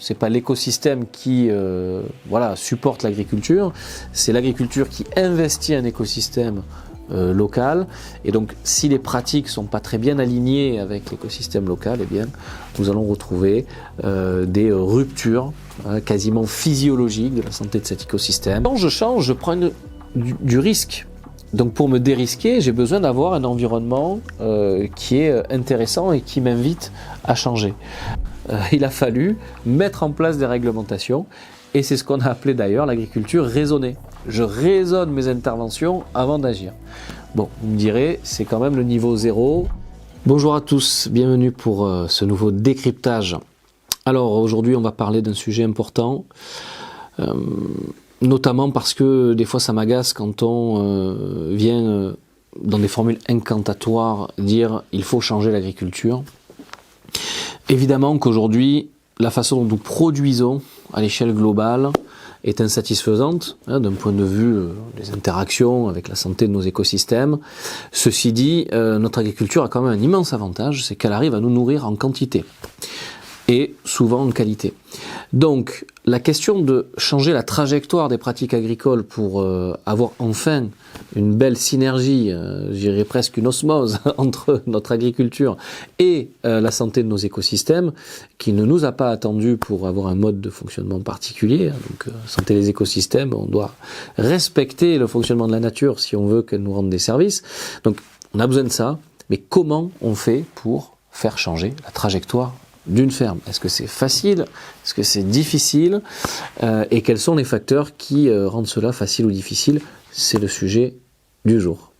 c'est pas l'écosystème qui voilà, supporte l'agriculture, c'est l'agriculture qui investit un écosystème local, et donc si les pratiques sont pas très bien alignées avec l'écosystème local, eh bien nous allons retrouver des ruptures quasiment physiologiques de la santé de cet écosystème. Quand je change, je prends du risque. Donc pour me dérisquer, j'ai besoin d'avoir un environnement qui est intéressant et qui m'invite à changer. Il a fallu mettre en place des réglementations, et c'est ce qu'on a appelé d'ailleurs l'agriculture raisonnée. Je raisonne mes interventions avant d'agir. Bon, vous me direz, c'est quand même le niveau 0. Bonjour à tous, bienvenue pour ce nouveau décryptage. Alors aujourd'hui, on va parler d'un sujet important, notamment parce que des fois ça m'agace quand on vient dans des formules incantatoires dire il faut changer l'agriculture. Évidemment qu'aujourd'hui, la façon dont nous produisons à l'échelle globale est insatisfaisante d'un point de vue des interactions avec la santé de nos écosystèmes. Ceci dit, notre agriculture a quand même un immense avantage, c'est qu'elle arrive à nous nourrir en quantité et souvent en qualité. Donc la question de changer la trajectoire des pratiques agricoles pour avoir enfin une belle synergie, je dirais presque une osmose entre notre agriculture et la santé de nos écosystèmes, qui ne nous a pas attendu pour avoir un mode de fonctionnement particulier. Donc santé des écosystèmes, on doit respecter le fonctionnement de la nature si on veut qu'elle nous rende des services. Donc on a besoin de ça, mais comment on fait pour faire changer la trajectoire d'une ferme? Est-ce que c'est facile? Est-ce que c'est difficile? Et quels sont les facteurs qui rendent cela facile ou difficile? C'est le sujet du jour.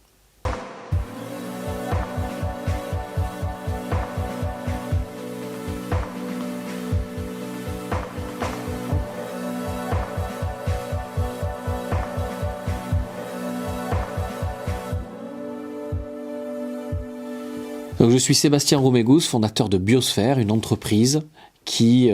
Donc, je suis Sébastien Romégous, fondateur de Biosphère, une entreprise qui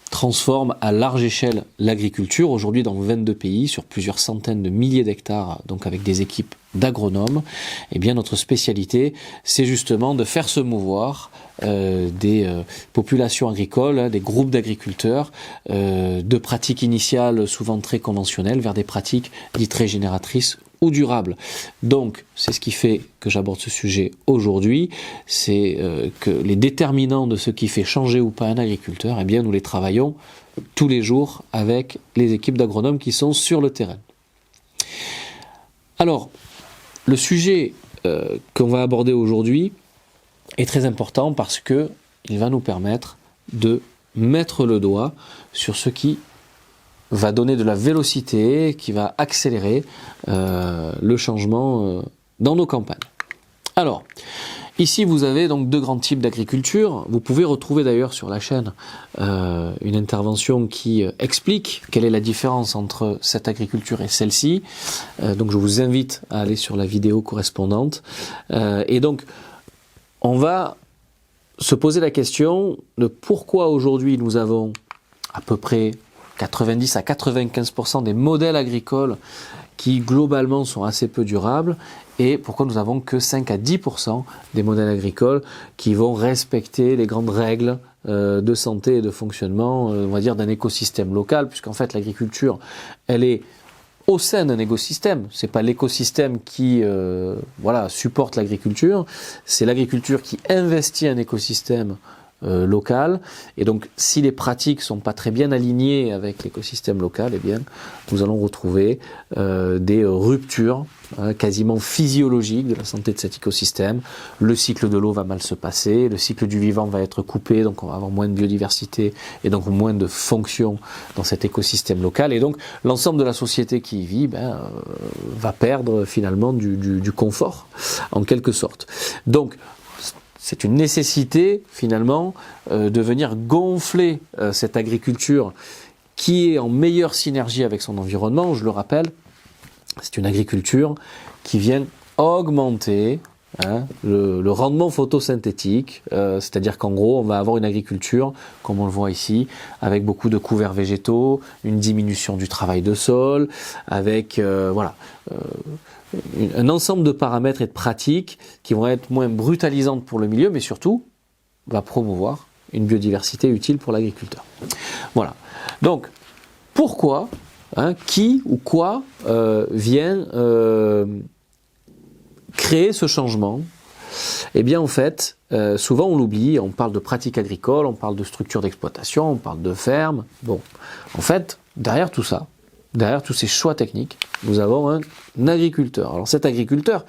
transforme à large échelle l'agriculture, aujourd'hui dans 22 pays, sur plusieurs centaines de milliers d'hectares, donc avec des équipes d'agronomes. Et bien notre spécialité, c'est justement de faire se mouvoir des populations agricoles, des groupes d'agriculteurs, de pratiques initiales souvent très conventionnelles vers des pratiques dites régénératrices ou durables. Donc c'est ce qui fait que j'aborde ce sujet aujourd'hui, c'est que les déterminants de ce qui fait changer ou pas un agriculteur, eh bien nous les travaillons tous les jours avec les équipes d'agronomes qui sont sur le terrain. Alors, le sujet qu'on va aborder aujourd'hui est très important parce que il va nous permettre de mettre le doigt sur ce qui va donner de la vélocité, qui va accélérer le changement dans nos campagnes. Alors, ici vous avez donc deux grands types d'agriculture. Vous pouvez retrouver d'ailleurs sur la chaîne une intervention qui explique quelle est la différence entre cette agriculture et celle-ci. Donc je vous invite à aller sur la vidéo correspondante. Et donc on va se poser la question de pourquoi aujourd'hui nous avons à peu près 90 à 95% des modèles agricoles qui globalement sont assez peu durables, et pourquoi nous avons que 5 à 10% des modèles agricoles qui vont respecter les grandes règles de santé et de fonctionnement, on va dire, d'un écosystème local, puisqu'en fait l'agriculture, elle est au sein d'un écosystème. C'est pas l'écosystème qui voilà, supporte l'agriculture, c'est l'agriculture qui investit un écosystème local, et donc si les pratiques sont pas très bien alignées avec l'écosystème local, eh bien nous allons retrouver des ruptures quasiment physiologiques de la santé de cet écosystème. Le cycle de l'eau va mal se passer, le cycle du vivant va être coupé, donc on va avoir moins de biodiversité et donc moins de fonctions dans cet écosystème local, et donc l'ensemble de la société qui y vit va perdre finalement du confort en quelque sorte. Donc c'est une nécessité finalement de venir gonfler cette agriculture qui est en meilleure synergie avec son environnement. Je le rappelle, c'est une agriculture qui vient augmenter le rendement photosynthétique, c'est-à-dire qu'en gros on va avoir une agriculture, comme on le voit ici, avec beaucoup de couverts végétaux, une diminution du travail de sol, avec un ensemble de paramètres et de pratiques qui vont être moins brutalisantes pour le milieu, mais surtout va promouvoir une biodiversité utile pour l'agriculteur. Voilà. Donc, pourquoi, qui ou quoi vient créer ce changement? Eh bien, en fait, souvent on l'oublie, on parle de pratiques agricoles, on parle de structures d'exploitation, on parle de fermes. Bon, en fait, derrière tout ça, derrière tous ces choix techniques, nous avons un agriculteur. Alors cet agriculteur,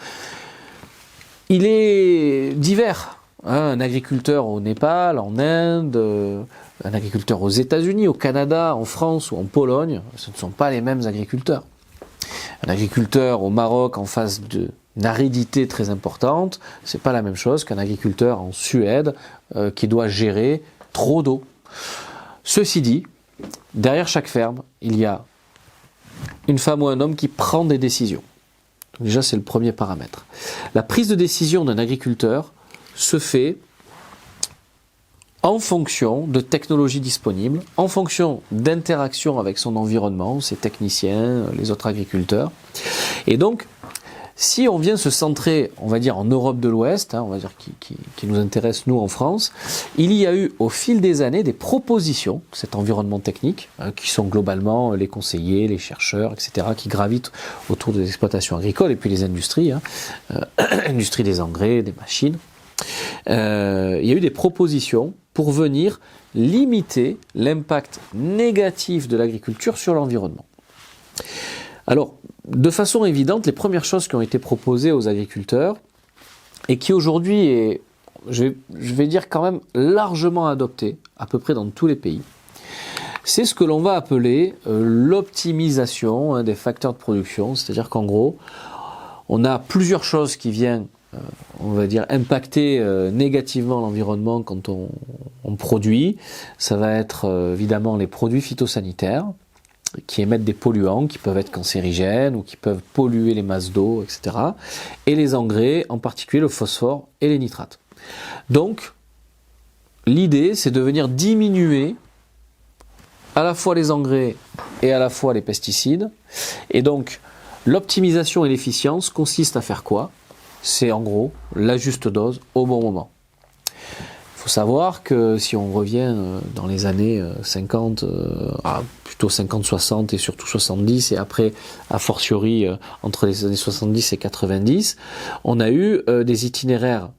il est divers. Un agriculteur au Népal, en Inde, un agriculteur aux États-Unis, au Canada, en France ou en Pologne, ce ne sont pas les mêmes agriculteurs. Un agriculteur au Maroc en face d'une aridité très importante, c'est pas la même chose qu'un agriculteur en Suède qui doit gérer trop d'eau. Ceci dit, derrière chaque ferme, il y a une femme ou un homme qui prend des décisions. Donc déjà, c'est le premier paramètre. La prise de décision d'un agriculteur se fait en fonction de technologies disponibles, en fonction d'interactions avec son environnement, ses techniciens, les autres agriculteurs. Et donc, si on vient se centrer, on va dire en Europe de l'Ouest, on va dire qui nous intéresse nous en France, il y a eu au fil des années des propositions, cet environnement technique, qui sont globalement les conseillers, les chercheurs, etc., qui gravitent autour des exploitations agricoles et puis les industries, industrie des engrais, des machines. Il y a eu des propositions pour venir limiter l'impact négatif de l'agriculture sur l'environnement. Alors, de façon évidente, les premières choses qui ont été proposées aux agriculteurs, et qui aujourd'hui est, je vais dire quand même largement adoptées, à peu près dans tous les pays, c'est ce que l'on va appeler l'optimisation des facteurs de production, c'est-à-dire qu'en gros, on a plusieurs choses qui viennent on va dire impacter négativement l'environnement quand on produit. Ça va être évidemment les produits phytosanitaires qui émettent des polluants, qui peuvent être cancérigènes ou qui peuvent polluer les masses d'eau, etc. Et les engrais, en particulier le phosphore et les nitrates. Donc, l'idée, c'est de venir diminuer à la fois les engrais et à la fois les pesticides. Et donc, l'optimisation et l'efficience consistent à faire quoi ? C'est en gros la juste dose au bon moment. Il faut savoir que si on revient dans les années 50, plutôt 50-60 et surtout 70, et après, a fortiori, entre les années 70 et 90, on a eu des itinéraires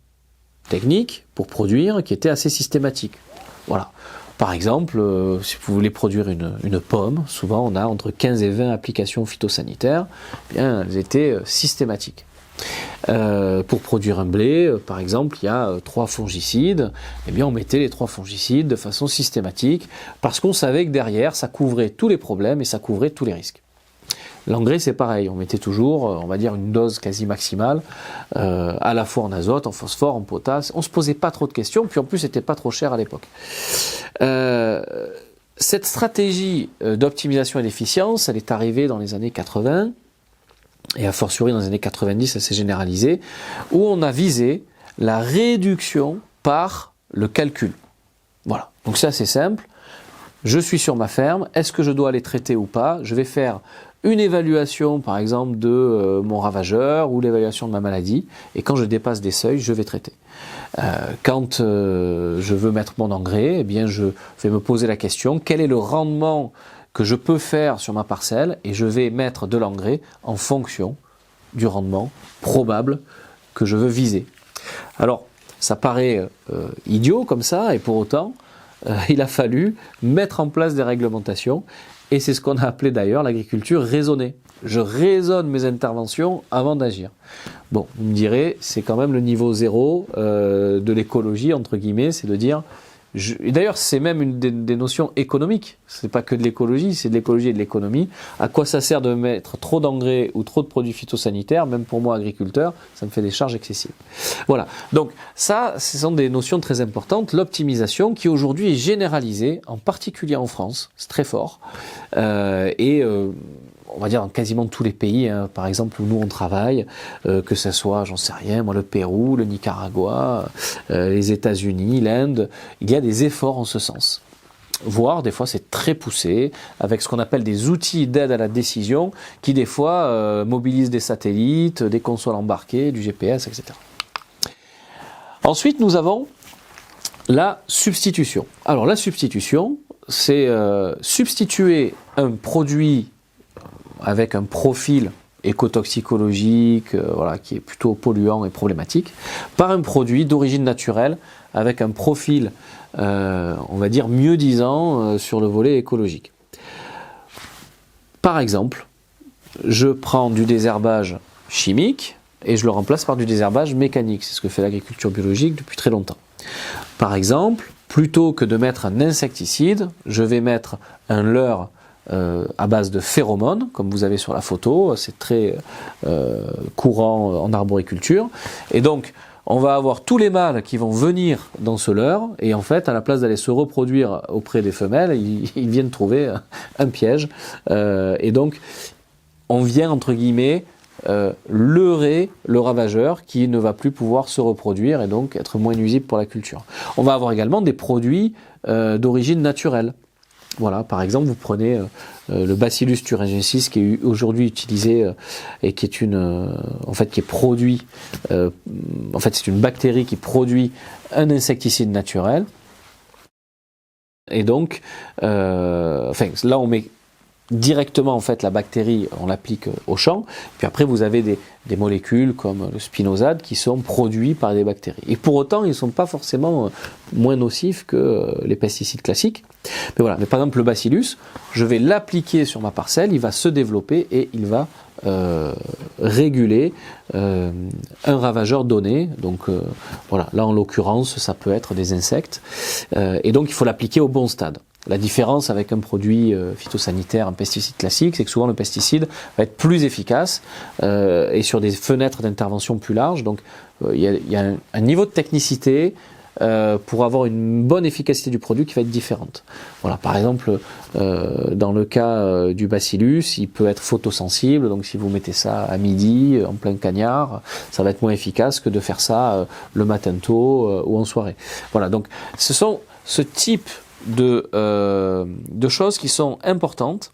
techniques pour produire qui étaient assez systématiques. Voilà. Par exemple, si vous voulez produire une pomme, souvent on a entre 15 et 20 applications phytosanitaires, eh bien, elles étaient systématiques. Pour produire un blé, par exemple, il y a 3 fongicides, eh bien on mettait les 3 fongicides de façon systématique parce qu'on savait que derrière ça couvrait tous les problèmes et ça couvrait tous les risques. L'engrais c'est pareil, on mettait toujours, on va dire une dose quasi maximale, à la fois en azote, en phosphore, en potasse, on se posait pas trop de questions, puis en plus c'était pas trop cher à l'époque. Cette stratégie d'optimisation et d'efficience, elle est arrivée dans les années 80, et a fortiori dans les années 90, ça s'est généralisé, où on a visé la réduction par le calcul. Voilà, donc c'est assez simple. Je suis sur ma ferme, est-ce que je dois les traiter ou pas ? Je vais faire une évaluation, par exemple, de mon ravageur ou l'évaluation de ma maladie, et quand je dépasse des seuils, je vais traiter. Quand je veux mettre mon engrais, eh bien, je vais me poser la question, quel est le rendement que je peux faire sur ma parcelle, et je vais mettre de l'engrais en fonction du rendement probable que je veux viser. Alors, ça paraît idiot comme ça, et pour autant, il a fallu mettre en place des réglementations, et c'est ce qu'on a appelé d'ailleurs l'agriculture raisonnée. Je raisonne mes interventions avant d'agir. Bon, vous me direz, c'est quand même le niveau zéro de l'écologie, entre guillemets, c'est de dire... Et d'ailleurs, c'est même une des notions économiques. C'est pas que de l'écologie, c'est de l'écologie et de l'économie. À quoi ça sert de mettre trop d'engrais ou trop de produits phytosanitaires ? Même pour moi, agriculteur, ça me fait des charges excessives. Voilà. Donc ça, ce sont des notions très importantes. L'optimisation, qui aujourd'hui est généralisée, en particulier en France, c'est très fort. On va dire dans quasiment tous les pays, par exemple où nous on travaille, que ce soit, j'en sais rien, moi le Pérou, le Nicaragua, les États-Unis, l'Inde, il y a des efforts en ce sens. Voire des fois c'est très poussé, avec ce qu'on appelle des outils d'aide à la décision, qui des fois mobilisent des satellites, des consoles embarquées, du GPS, etc. Ensuite nous avons la substitution. Alors la substitution, c'est substituer un produit avec un profil écotoxicologique, voilà, qui est plutôt polluant et problématique, par un produit d'origine naturelle avec un profil, on va dire, mieux disant sur le volet écologique. Par exemple, je prends du désherbage chimique et je le remplace par du désherbage mécanique. C'est ce que fait l'agriculture biologique depuis très longtemps. Par exemple, plutôt que de mettre un insecticide, je vais mettre un leurre à base de phéromones, comme vous avez sur la photo, c'est très courant en arboriculture. Et donc, on va avoir tous les mâles qui vont venir dans ce leurre, et en fait, à la place d'aller se reproduire auprès des femelles, ils viennent trouver un piège. Et donc, on vient, entre guillemets, leurrer le ravageur qui ne va plus pouvoir se reproduire et donc être moins nuisible pour la culture. On va avoir également des produits d'origine naturelle. Voilà, par exemple, vous prenez le Bacillus thuringiensis qui est aujourd'hui utilisé et qui est qui est produit. En fait, c'est une bactérie qui produit un insecticide naturel. Et donc, là, on met directement en fait la bactérie, on l'applique au champ, puis après vous avez des molécules comme le spinosade qui sont produits par des bactéries. Et pour autant, ils ne sont pas forcément moins nocifs que les pesticides classiques. Mais voilà, mais par exemple le bacillus, je vais l'appliquer sur ma parcelle, il va se développer et il va réguler un ravageur donné. Donc voilà, là en l'occurrence, ça peut être des insectes. Et donc il faut l'appliquer au bon stade. La différence avec un produit phytosanitaire, un pesticide classique, c'est que souvent le pesticide va être plus efficace et sur des fenêtres d'intervention plus larges. Donc il y a un niveau de technicité pour avoir une bonne efficacité du produit qui va être différente. Voilà, par exemple, dans le cas du bacillus, il peut être photosensible, donc si vous mettez ça à midi, en plein cagnard, ça va être moins efficace que de faire ça le matin tôt ou en soirée. Voilà, donc ce sont ce type de choses qui sont importantes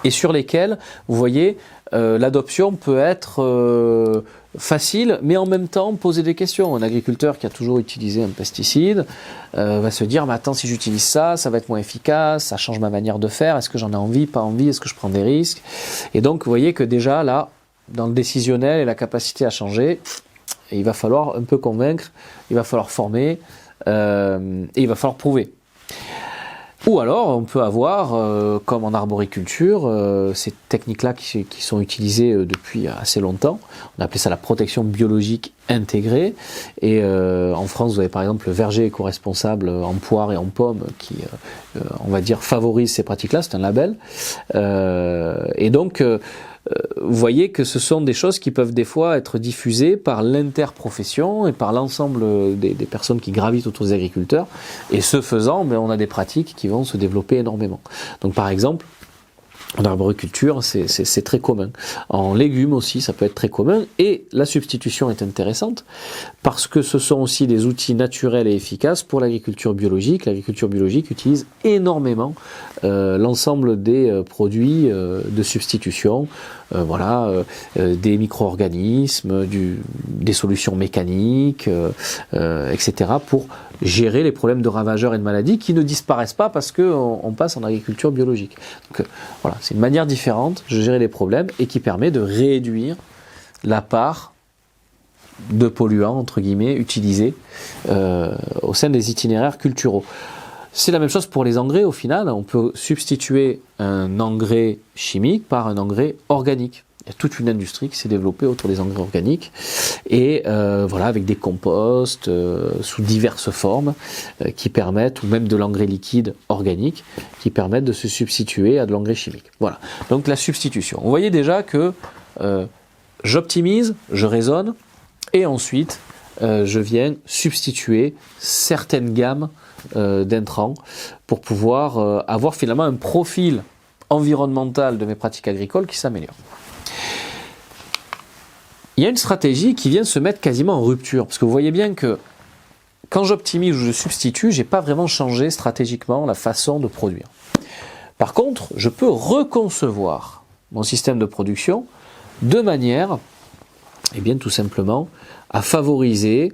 et sur lesquelles, vous voyez, l'adoption peut être facile, mais en même temps poser des questions. Un agriculteur qui a toujours utilisé un pesticide va se dire, mais attends, si j'utilise ça, ça va être moins efficace, ça change ma manière de faire, est-ce que j'en ai envie, pas envie, est-ce que je prends des risques? Et donc, vous voyez que déjà, là, dans le décisionnel et la capacité à changer, il va falloir un peu convaincre, il va falloir former, et il va falloir prouver. Ou alors, on peut avoir, comme en arboriculture, ces techniques-là qui sont utilisées depuis assez longtemps. On appelait ça la protection biologique intégrée. Et en France, vous avez par exemple le verger éco-responsable en poire et en pomme qui, on va dire, favorise ces pratiques-là. C'est un label. Et donc, vous voyez que ce sont des choses qui peuvent des fois être diffusées par l'interprofession et par l'ensemble des personnes qui gravitent autour des agriculteurs. Et ce faisant, on a des pratiques qui vont se développer énormément. Donc par exemple, en arboriculture, c'est très commun. En légumes aussi, ça peut être très commun. Et la substitution est intéressante parce que ce sont aussi des outils naturels et efficaces pour l'agriculture biologique. L'agriculture biologique utilise énormément l'ensemble des produits de substitution, des micro-organismes, des solutions mécaniques, etc. pour gérer les problèmes de ravageurs et de maladies qui ne disparaissent pas parce qu'on passe en agriculture biologique. Donc voilà, c'est une manière différente de gérer les problèmes et qui permet de réduire la part de polluants, entre guillemets, utilisés au sein des itinéraires culturaux. C'est la même chose pour les engrais au final, on peut substituer un engrais chimique par un engrais organique. Il y a toute une industrie qui s'est développée autour des engrais organiques et avec des composts sous diverses formes qui permettent, ou même de l'engrais liquide organique, qui permettent de se substituer à de l'engrais chimique. Voilà, donc la substitution. Vous voyez déjà que j'optimise, je raisonne et ensuite je viens substituer certaines gammes d'intrants pour pouvoir avoir finalement un profil environnemental de mes pratiques agricoles qui s'améliore. Il y a une stratégie qui vient se mettre quasiment en rupture, parce que vous voyez bien que quand j'optimise ou je substitue, j'ai pas vraiment changé stratégiquement la façon de produire. Par contre, je peux reconcevoir mon système de production de manière, tout simplement, à favoriser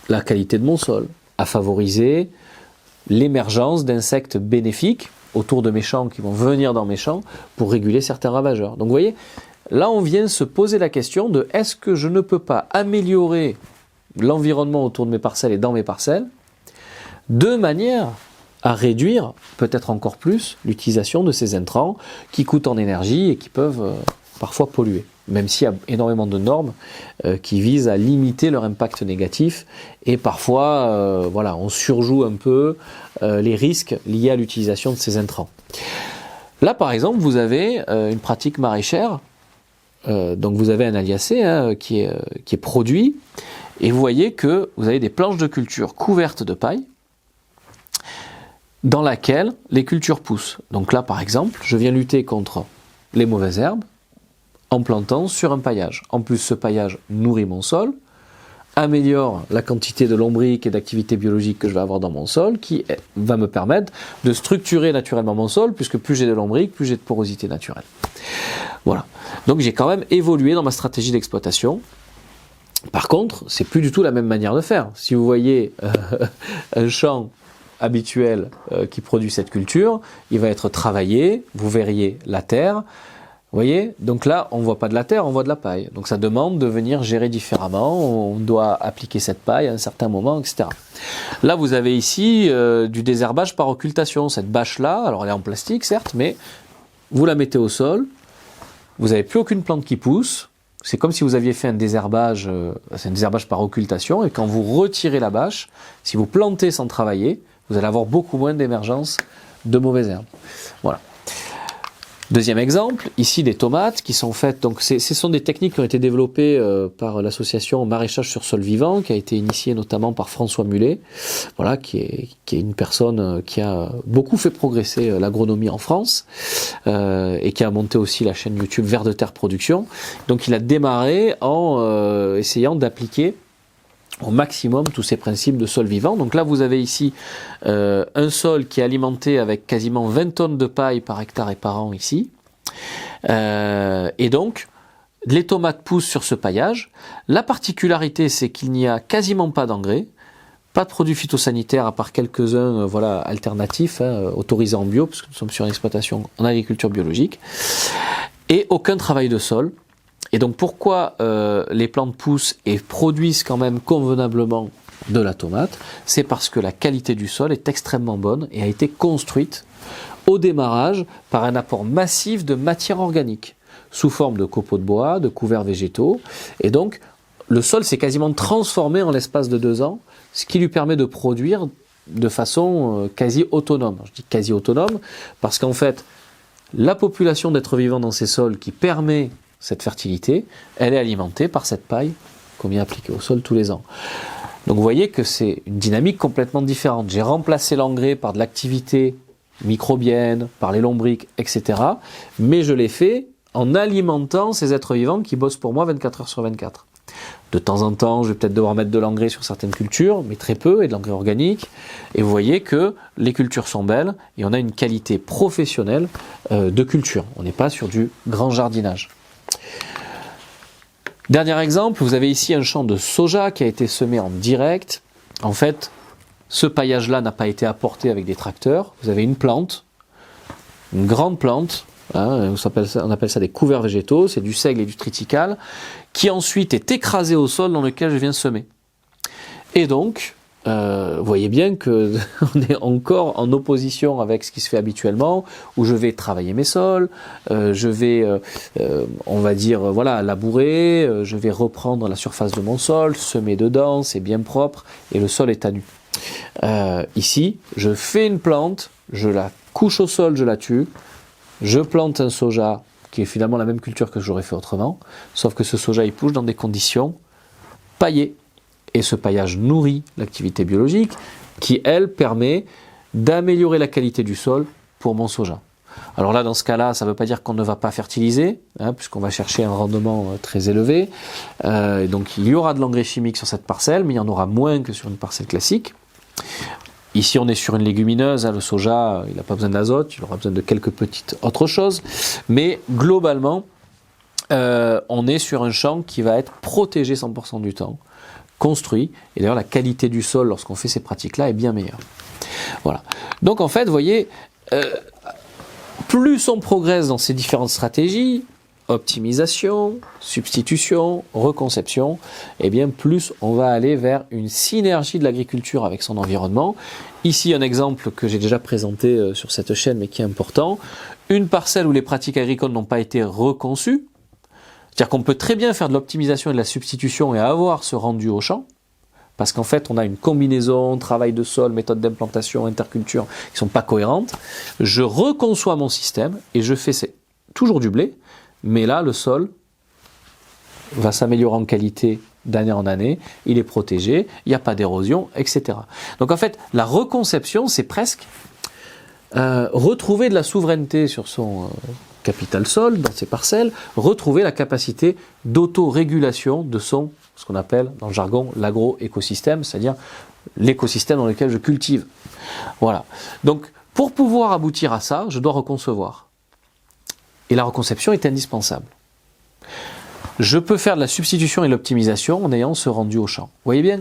la qualité de mon sol, à favoriser l'émergence d'insectes bénéfiques autour de mes champs qui vont venir dans mes champs pour réguler certains ravageurs. Donc vous voyez, là on vient se poser la question de est-ce que je ne peux pas améliorer l'environnement autour de mes parcelles et dans mes parcelles de manière à réduire peut-être encore plus l'utilisation de ces intrants qui coûtent en énergie et qui peuvent parfois polluer, même s'il y a énormément de normes qui visent à limiter leur impact négatif et parfois voilà, on surjoue un peu les risques liés à l'utilisation de ces intrants. Là par exemple vous avez une pratique maraîchère, donc vous avez un aliacé qui est produit et vous voyez que vous avez des planches de culture couvertes de paille dans laquelle les cultures poussent. Donc là par exemple je viens lutter contre les mauvaises herbes en plantant sur un paillage. En plus, ce paillage nourrit mon sol, améliore la quantité de lombriques et d'activité biologique que je vais avoir dans mon sol, qui va me permettre de structurer naturellement mon sol, puisque plus j'ai de lombriques, plus j'ai de porosité naturelle. Voilà. Donc j'ai quand même évolué dans ma stratégie d'exploitation. Par contre, c'est plus du tout la même manière de faire. Si vous voyez un champ habituel qui produit cette culture, il va être travaillé, vous verriez la terre. Vous voyez, donc là, on ne voit pas de la terre, on voit de la paille. Donc ça demande de venir gérer différemment, on doit appliquer cette paille à un certain moment, etc. Là, vous avez ici du désherbage par occultation. Cette bâche-là, alors elle est en plastique, certes, mais vous la mettez au sol, vous n'avez plus aucune plante qui pousse, c'est comme si vous aviez fait un désherbage, c'est un désherbage par occultation, et quand vous retirez la bâche, si vous plantez sans travailler, vous allez avoir beaucoup moins d'émergence de mauvaises herbes. Voilà. Deuxième exemple, ici des tomates qui sont faites, donc ce sont des techniques qui ont été développées par l'association Maraîchage sur sol vivant, qui a été initiée notamment par François Mullet, voilà, qui est une personne qui a beaucoup fait progresser l'agronomie en France et qui a monté aussi la chaîne YouTube Vers de Terre Production. Donc il a démarré en essayant d'appliquer au maximum tous ces principes de sol vivant. Donc là vous avez ici un sol qui est alimenté avec quasiment 20 tonnes de paille par hectare et par an ici. Et donc les tomates poussent sur ce paillage. La particularité c'est qu'il n'y a quasiment pas d'engrais, pas de produits phytosanitaires à part quelques-uns voilà, alternatifs, autorisés en bio, parce que nous sommes sur une exploitation en agriculture biologique, et aucun travail de sol. Et donc pourquoi les plantes poussent et produisent quand même convenablement de la tomate? C'est parce que la qualité du sol est extrêmement bonne et a été construite au démarrage par un apport massif de matière organique sous forme de copeaux de bois, de couverts végétaux. Et donc le sol s'est quasiment transformé en l'espace de 2 ans, ce qui lui permet de produire de façon quasi autonome. Je dis quasi autonome parce qu'en fait la population d'êtres vivants dans ces sols qui permet cette fertilité, elle est alimentée par cette paille qu'on vient appliquer au sol tous les ans. Donc vous voyez que c'est une dynamique complètement différente. J'ai remplacé l'engrais par de l'activité microbienne, par les lombriques, etc. Mais je l'ai fait en alimentant ces êtres vivants qui bossent pour moi 24 heures sur 24. De temps en temps, je vais peut-être devoir mettre de l'engrais sur certaines cultures, mais très peu, et de l'engrais organique. Et vous voyez que les cultures sont belles et on a une qualité professionnelle de culture. On n'est pas sur du grand jardinage. Dernier exemple, vous avez ici un champ de soja qui a été semé en direct. En fait, ce paillage-là n'a pas été apporté avec des tracteurs. Vous avez une plante, une grande plante, on appelle ça des couverts végétaux, c'est du seigle et du triticale, qui ensuite est écrasé au sol dans lequel je viens semer. Et donc, vous voyez bien qu'on est encore en opposition avec ce qui se fait habituellement, où je vais travailler mes sols, je vais, on va dire, voilà, labourer, je vais reprendre la surface de mon sol, semer dedans, c'est bien propre, et le sol est à nu. Ici, je fais une plante, je la couche au sol, je la tue, je plante un soja, qui est finalement la même culture que j'aurais fait autrement, sauf que ce soja, il pousse dans des conditions paillées. Et ce paillage nourrit l'activité biologique qui, elle, permet d'améliorer la qualité du sol pour mon soja. Alors là, dans ce cas-là, ça ne veut pas dire qu'on ne va pas fertiliser, puisqu'on va chercher un rendement très élevé. Donc il y aura de l'engrais chimique sur cette parcelle, mais il y en aura moins que sur une parcelle classique. Ici, on est sur une légumineuse, le soja, il n'a pas besoin d'azote, il aura besoin de quelques petites autres choses. Mais globalement, on est sur un champ qui va être protégé 100% du temps construit. Et d'ailleurs, la qualité du sol, lorsqu'on fait ces pratiques-là, est bien meilleure. Voilà. Donc en fait, vous voyez, plus on progresse dans ces différentes stratégies, optimisation, substitution, reconception, et bien plus on va aller vers une synergie de l'agriculture avec son environnement. Ici un exemple que j'ai déjà présenté sur cette chaîne mais qui est important, une parcelle où les pratiques agricoles n'ont pas été reconçues, c'est-à-dire qu'on peut très bien faire de l'optimisation et de la substitution et avoir ce rendu au champ, parce qu'en fait on a une combinaison, travail de sol, méthode d'implantation, interculture qui ne sont pas cohérentes. Je reconçois mon système et je fais toujours du blé, mais là le sol va s'améliorer en qualité d'année en année, il est protégé, il n'y a pas d'érosion, etc. Donc en fait la reconception c'est presque retrouver de la souveraineté sur son capital sol, dans ses parcelles, retrouver la capacité d'autorégulation de ce qu'on appelle dans le jargon l'agro-écosystème, c'est-à-dire l'écosystème dans lequel je cultive. Voilà. Donc, pour pouvoir aboutir à ça, je dois reconcevoir. Et la reconception est indispensable. Je peux faire de la substitution et de l'optimisation en ayant ce rendu au champ. Vous voyez bien,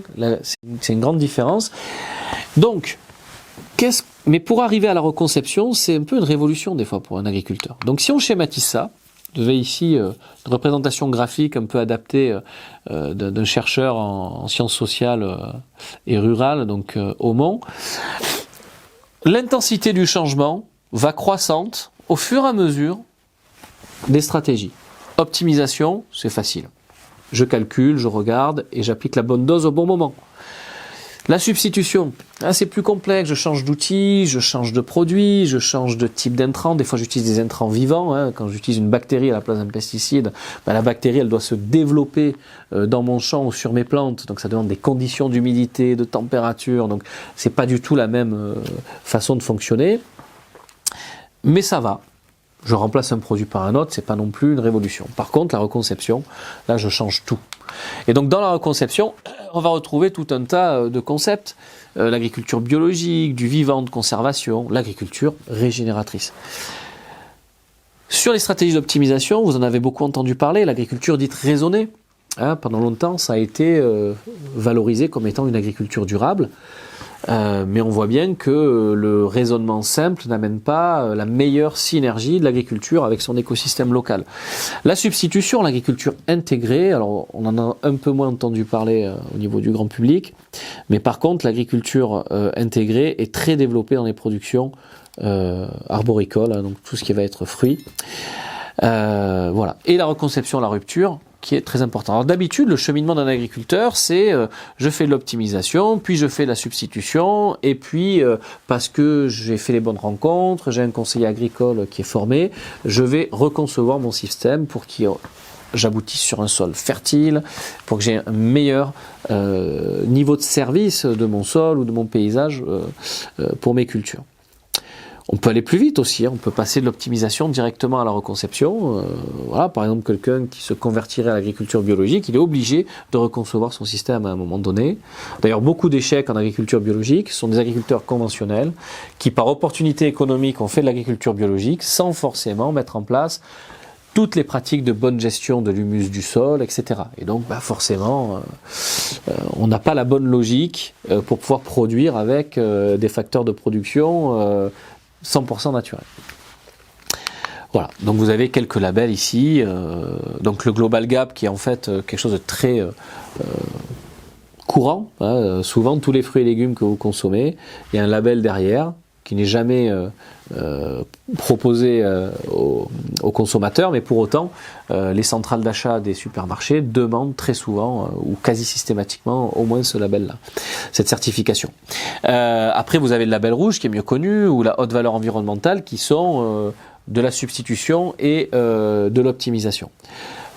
c'est une grande différence. Donc, mais pour arriver à la reconception, c'est un peu une révolution des fois pour un agriculteur. Donc si on schématise ça, vous avez ici une représentation graphique un peu adaptée d'un chercheur en sciences sociales et rurales, donc Aumont. L'intensité du changement va croissante au fur et à mesure des stratégies. Optimisation, c'est facile. Je calcule, je regarde et j'applique la bonne dose au bon moment. La substitution, c'est plus complexe, je change d'outil, je change de produit, je change de type d'intrant, des fois j'utilise des intrants vivants, quand j'utilise une bactérie à la place d'un pesticide, la bactérie elle doit se développer dans mon champ ou sur mes plantes, donc ça demande des conditions d'humidité, de température, donc c'est pas du tout la même façon de fonctionner, mais ça va. Je remplace un produit par un autre, c'est pas non plus une révolution. Par contre, la reconception, là je change tout. Et donc dans la reconception, on va retrouver tout un tas de concepts. L'agriculture biologique, du vivant, de conservation, l'agriculture régénératrice. Sur les stratégies d'optimisation, vous en avez beaucoup entendu parler, l'agriculture dite raisonnée. Pendant longtemps, ça a été valorisé comme étant une agriculture durable. Mais on voit bien que le raisonnement simple n'amène pas la meilleure synergie de l'agriculture avec son écosystème local. La substitution, l'agriculture intégrée, alors on en a un peu moins entendu parler au niveau du grand public, mais par contre l'agriculture intégrée est très développée dans les productions arboricoles, donc tout ce qui va être fruits. Voilà. Et la reconception, la rupture, qui est très important. Alors d'habitude, le cheminement d'un agriculteur, c'est je fais de l'optimisation, puis je fais de la substitution, et puis parce que j'ai fait les bonnes rencontres, j'ai un conseiller agricole qui est formé, je vais reconcevoir mon système pour que j'aboutisse sur un sol fertile, pour que j'ai un meilleur niveau de service de mon sol ou de mon paysage pour mes cultures. On peut aller plus vite aussi, on peut passer de l'optimisation directement à la reconception. Voilà, par exemple, quelqu'un qui se convertirait à l'agriculture biologique, il est obligé de reconcevoir son système à un moment donné. D'ailleurs, beaucoup d'échecs en agriculture biologique sont des agriculteurs conventionnels qui, par opportunité économique, ont fait de l'agriculture biologique sans forcément mettre en place toutes les pratiques de bonne gestion de l'humus du sol, etc. Et donc, forcément, on n'a pas la bonne logique pour pouvoir produire avec des facteurs de production 100% naturel. Voilà, donc vous avez quelques labels ici, donc le Global Gap qui est en fait quelque chose de très courant, souvent tous les fruits et légumes que vous consommez, il y a un label derrière qui n'est jamais proposé aux consommateurs, mais pour autant les centrales d'achat des supermarchés demandent très souvent ou quasi systématiquement au moins ce label-là, cette certification. Après vous avez le label rouge qui est mieux connu, ou la haute valeur environnementale qui sont de la substitution et de l'optimisation.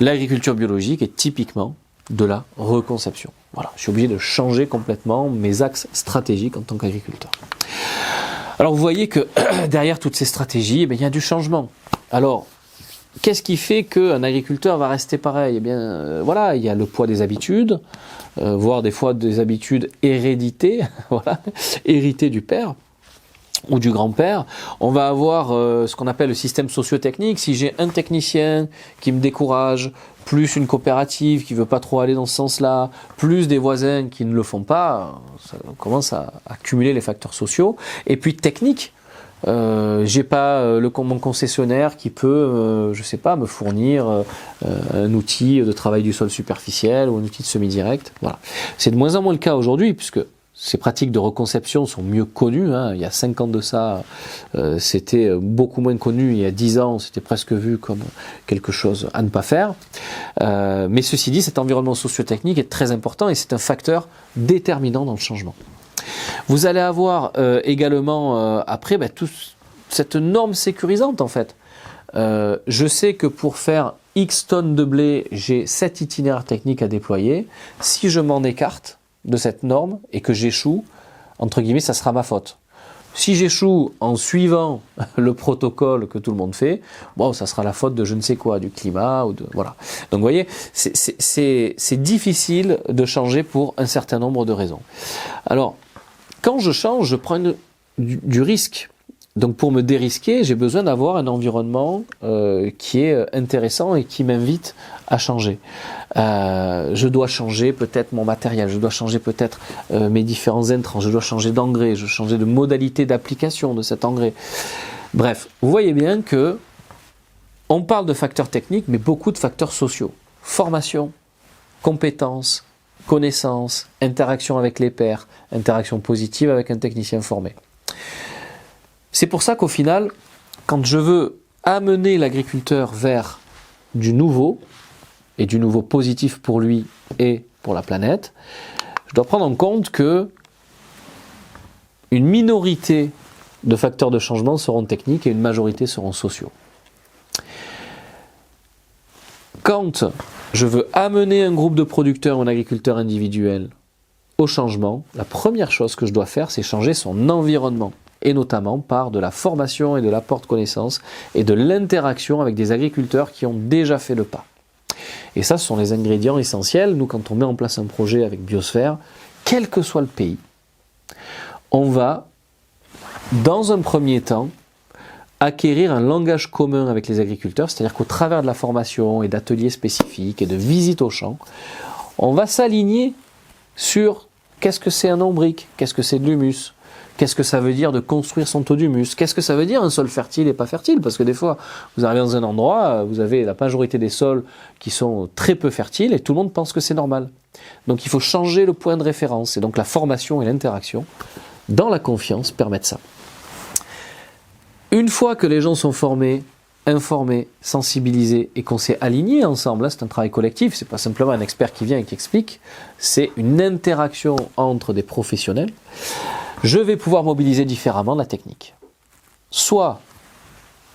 L'agriculture biologique est typiquement de la reconception. Voilà, je suis obligé de changer complètement mes axes stratégiques en tant qu'agriculteur. Alors vous voyez que derrière toutes ces stratégies, il y a du changement. Alors, qu'est-ce qui fait qu'un agriculteur va rester pareil ? Voilà, il y a le poids des habitudes, voire des fois des habitudes héréditées, voilà, héritées du père. ou du grand-père. On va avoir ce qu'on appelle le système socio-technique. Si j'ai un technicien qui me décourage, plus une coopérative qui veut pas trop aller dans ce sens-là, plus des voisins qui ne le font pas, ça commence à accumuler les facteurs sociaux. Et puis technique. J'ai pas mon concessionnaire qui peut, je sais pas, me fournir un outil de travail du sol superficiel ou un outil de semi-direct. Voilà. C'est de moins en moins le cas aujourd'hui puisque ces pratiques de reconception sont mieux connues. Il y a 5 ans de ça, c'était beaucoup moins connu. Il y a 10 ans, c'était presque vu comme quelque chose à ne pas faire. Mais ceci dit, cet environnement socio-technique est très important et c'est un facteur déterminant dans le changement. Vous allez avoir également après toute cette norme sécurisante en fait. Je sais que pour faire X tonnes de blé, j'ai 7 itinéraires techniques à déployer. Si je m'en écarte de cette norme et que j'échoue, entre guillemets, ça sera ma faute. Si j'échoue en suivant le protocole que tout le monde fait, bon, ça sera la faute de je ne sais quoi, du climat ou de voilà. Donc, vous voyez, c'est difficile de changer pour un certain nombre de raisons. Alors, quand je change, je prends du risque. Donc, pour me dérisquer, j'ai besoin d'avoir un environnement qui est intéressant et qui m'invite à changer. Je dois changer peut-être mon matériel, je dois changer peut-être mes différents intrants, je dois changer d'engrais, je dois changer de modalité d'application de cet engrais. Bref, vous voyez bien que on parle de facteurs techniques, mais beaucoup de facteurs sociaux. Formation, compétences, connaissances, interaction avec les pairs, interaction positive avec un technicien formé. C'est pour ça qu'au final, quand je veux amener l'agriculteur vers du nouveau, et du nouveau positif pour lui et pour la planète, je dois prendre en compte que une minorité de facteurs de changement seront techniques et une majorité seront sociaux. Quand je veux amener un groupe de producteurs ou un agriculteur individuel au changement, la première chose que je dois faire, c'est changer son environnement, et notamment par de la formation et de l'apport de connaissances et de l'interaction avec des agriculteurs qui ont déjà fait le pas. Et ça, ce sont les ingrédients essentiels. Nous, quand on met en place un projet avec Biosphère, quel que soit le pays, on va, dans un premier temps, acquérir un langage commun avec les agriculteurs, c'est-à-dire qu'au travers de la formation et d'ateliers spécifiques et de visites au champ, on va s'aligner sur qu'est-ce que c'est un ombric, qu'est-ce que c'est de l'humus, qu'est-ce que ça veut dire de construire son taux d'humus, qu'est-ce que ça veut dire un sol fertile et pas fertile, parce que des fois, vous arrivez dans un endroit, vous avez la majorité des sols qui sont très peu fertiles et tout le monde pense que c'est normal. Donc il faut changer le point de référence, et donc la formation et l'interaction dans la confiance permettent ça. Une fois que les gens sont formés, informés, sensibilisés et qu'on s'est alignés ensemble, là c'est un travail collectif, c'est pas simplement un expert qui vient et qui explique, c'est une interaction entre des professionnels, je vais pouvoir mobiliser différemment la technique. Soit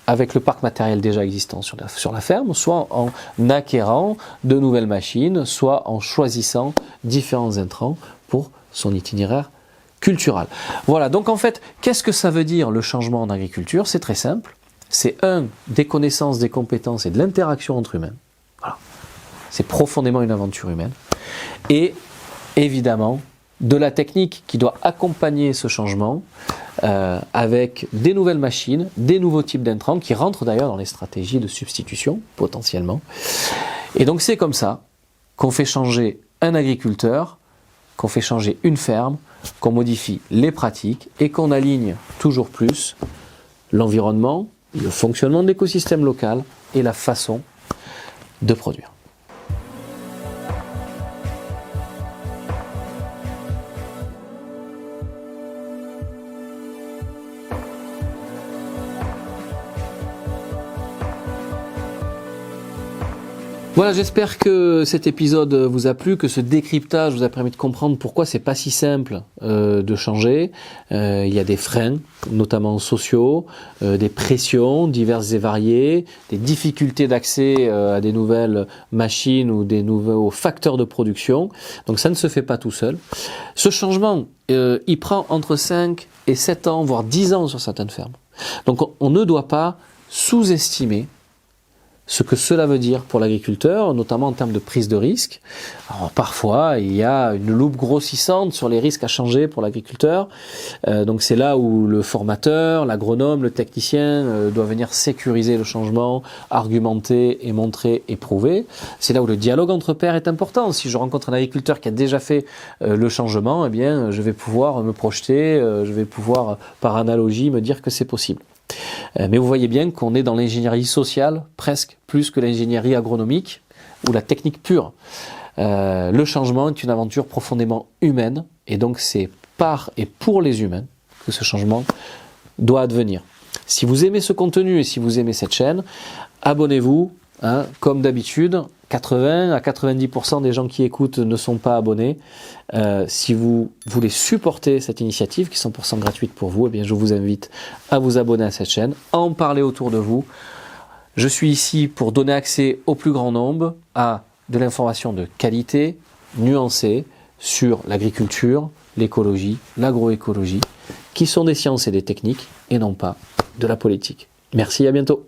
avec le parc matériel déjà existant sur la ferme, soit en acquérant de nouvelles machines, soit en choisissant différents intrants pour son itinéraire culturel. Voilà, donc en fait, qu'est-ce que ça veut dire le changement en agriculture? C'est très simple. C'est des connaissances, des compétences et de l'interaction entre humains. Voilà. C'est profondément une aventure humaine. Et évidemment, de la technique qui doit accompagner ce changement avec des nouvelles machines, des nouveaux types d'intrants qui rentrent d'ailleurs dans les stratégies de substitution potentiellement. Et donc c'est comme ça qu'on fait changer un agriculteur, qu'on fait changer une ferme, qu'on modifie les pratiques et qu'on aligne toujours plus l'environnement, le fonctionnement de l'écosystème local et la façon de produire. Voilà, j'espère que cet épisode vous a plu, que ce décryptage vous a permis de comprendre pourquoi c'est pas si simple de changer. Il y a des freins, notamment sociaux, des pressions diverses et variées, des difficultés d'accès à des nouvelles machines ou des nouveaux facteurs de production. Donc ça ne se fait pas tout seul. Ce changement, il prend entre 5 et 7 ans, voire 10 ans sur certaines fermes. Donc on ne doit pas sous-estimer ce que cela veut dire pour l'agriculteur, notamment en termes de prise de risque. Alors, parfois, il y a une loupe grossissante sur les risques à changer pour l'agriculteur. Donc c'est là où le formateur, l'agronome, le technicien doit venir sécuriser le changement, argumenter et montrer et prouver. C'est là où le dialogue entre pairs est important. Si je rencontre un agriculteur qui a déjà fait le changement, eh bien, je vais pouvoir me projeter, je vais pouvoir, par analogie, me dire que c'est possible. Mais vous voyez bien qu'on est dans l'ingénierie sociale, presque plus que l'ingénierie agronomique ou la technique pure. Le changement est une aventure profondément humaine, et donc c'est par et pour les humains que ce changement doit advenir. Si vous aimez ce contenu et si vous aimez cette chaîne, abonnez-vous. Comme d'habitude, 80 à 90% des gens qui écoutent ne sont pas abonnés. Si vous voulez supporter cette initiative qui est 100% gratuite pour vous, eh bien je vous invite à vous abonner à cette chaîne, à en parler autour de vous. Je suis ici pour donner accès au plus grand nombre à de l'information de qualité, nuancée, sur l'agriculture, l'écologie, l'agroécologie, qui sont des sciences et des techniques et non pas de la politique. Merci, à bientôt.